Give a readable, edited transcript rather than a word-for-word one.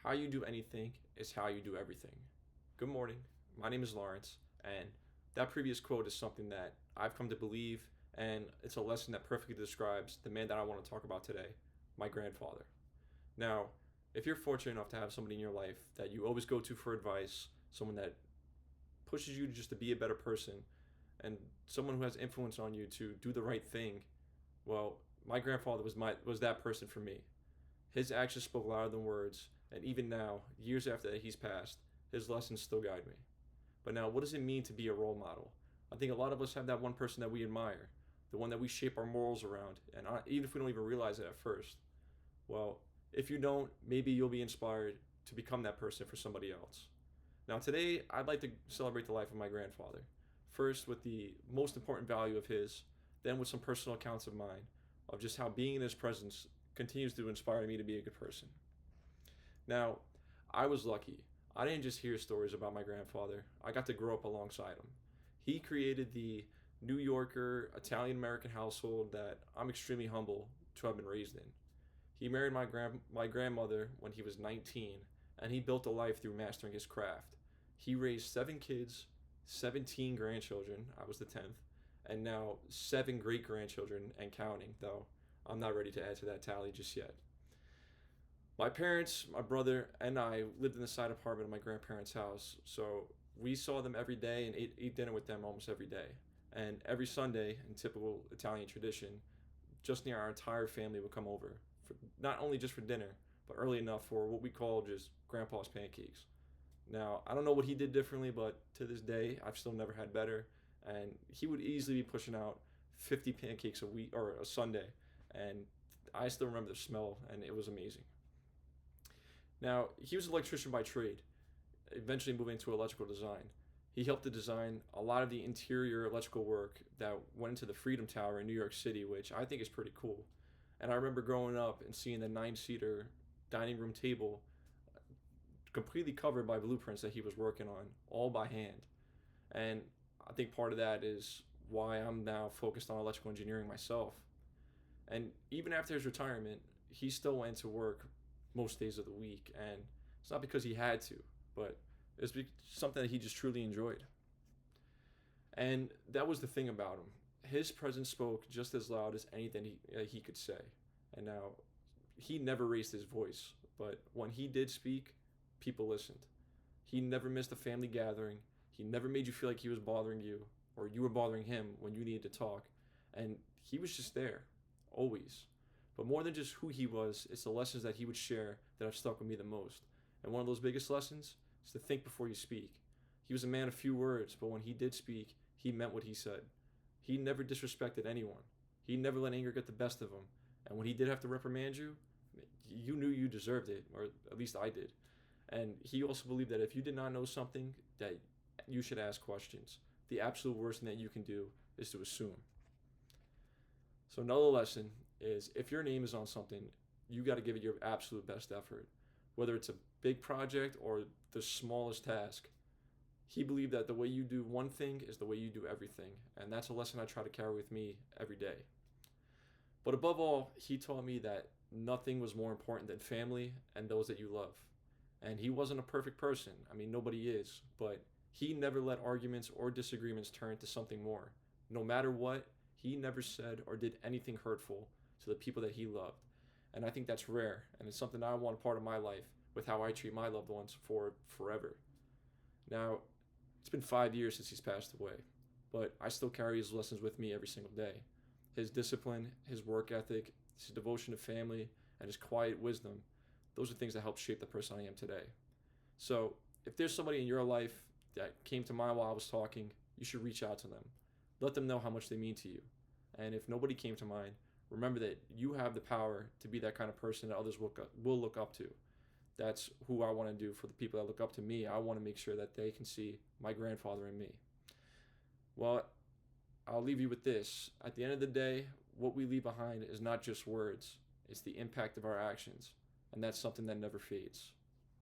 How you do anything is how you do everything. Good morning. My name is Lawrence, and that previous quote is something that I've come to believe, and it's a lesson that perfectly describes the man that I want to talk about today, my grandfather. Now, if you're fortunate enough to have somebody in your life that you always go to for advice, someone that pushes you just to be a better person, and someone who has influence on you to do the right thing, well, my grandfather was that person for me. His actions spoke louder than words, and even now, years after he's passed, his lessons still guide me. But now, what does it mean to be a role model? I think a lot of us have that one person that we admire, the one that we shape our morals around, and even if we don't even realize it at first. Well, if you don't, maybe you'll be inspired to become that person for somebody else. Now, today, I'd like to celebrate the life of my grandfather. First, with the most important value of his, then with some personal accounts of mine, of just how being in his presence continues to inspire me to be a good person. Now, I was lucky. I didn't just hear stories about my grandfather, I got to grow up alongside him. He created the New Yorker Italian American household that I'm extremely humble to have been raised in. He married my grandmother when he was 19, and he built a life through mastering his craft. He raised 7 kids, 17 grandchildren, I was the 10th, and now 7 great grandchildren and counting, though I'm not ready to add to that tally just yet. My parents, my brother, and I lived in the side apartment of my grandparents' house, so we saw them every day and ate dinner with them almost every day. And every Sunday, in typical Italian tradition, just near our entire family would come over, for, not only just for dinner, but early enough for what we call just grandpa's pancakes. Now, I don't know what he did differently, but to this day, I've still never had better. And he would easily be pushing out 50 pancakes a week or a Sunday. And I still remember the smell, and it was amazing. Now, he was an electrician by trade, eventually moving into electrical design. He helped to design a lot of the interior electrical work that went into the Freedom Tower in New York City, which I think is pretty cool. And I remember growing up and seeing the 9-seater dining room table completely covered by blueprints that he was working on, all by hand. And I think part of that is why I'm now focused on electrical engineering myself. And even after his retirement, he still went to work most days of the week. And it's not because he had to, but it's something that he just truly enjoyed. And that was the thing about him. His presence spoke just as loud as anything he could say. And now, he never raised his voice, but when he did speak, people listened. He never missed a family gathering. He never made you feel like he was bothering you or you were bothering him when you needed to talk. And he was just there, always. But more than just who he was, it's the lessons that he would share that have stuck with me the most. And one of those biggest lessons is to think before you speak. He was a man of few words, but when he did speak, he meant what he said. He never disrespected anyone. He never let anger get the best of him. And when he did have to reprimand you, you knew you deserved it, or at least I did. And he also believed that if you did not know something, that you should ask questions. The absolute worst thing that you can do is to assume. So another lesson is if your name is on something, you got to give it your absolute best effort. Whether it's a big project or the smallest task. He believed that the way you do one thing is the way you do everything. And that's a lesson I try to carry with me every day. But above all, he taught me that nothing was more important than family and those that you love. And he wasn't a perfect person. I mean, nobody is. But he never let arguments or disagreements turn into something more. No matter what, he never said or did anything hurtful to the people that he loved. And I think that's rare. And it's something I want part of my life with how I treat my loved ones for forever. Now, it's been 5 years since he's passed away. But I still carry his lessons with me every single day. His discipline, his work ethic, his devotion to family, and his quiet wisdom, those are things that help shape the person I am today. So if there's somebody in your life that came to mind while I was talking, you should reach out to them. Let them know how much they mean to you. And if nobody came to mind, remember that you have the power to be that kind of person that others will look up to. That's who I want to do for the people that look up to me. I want to make sure that they can see my grandfather in me. Well, I'll leave you with this. At the end of the day, what we leave behind is not just words. It's the impact of our actions. And that's something that never fades.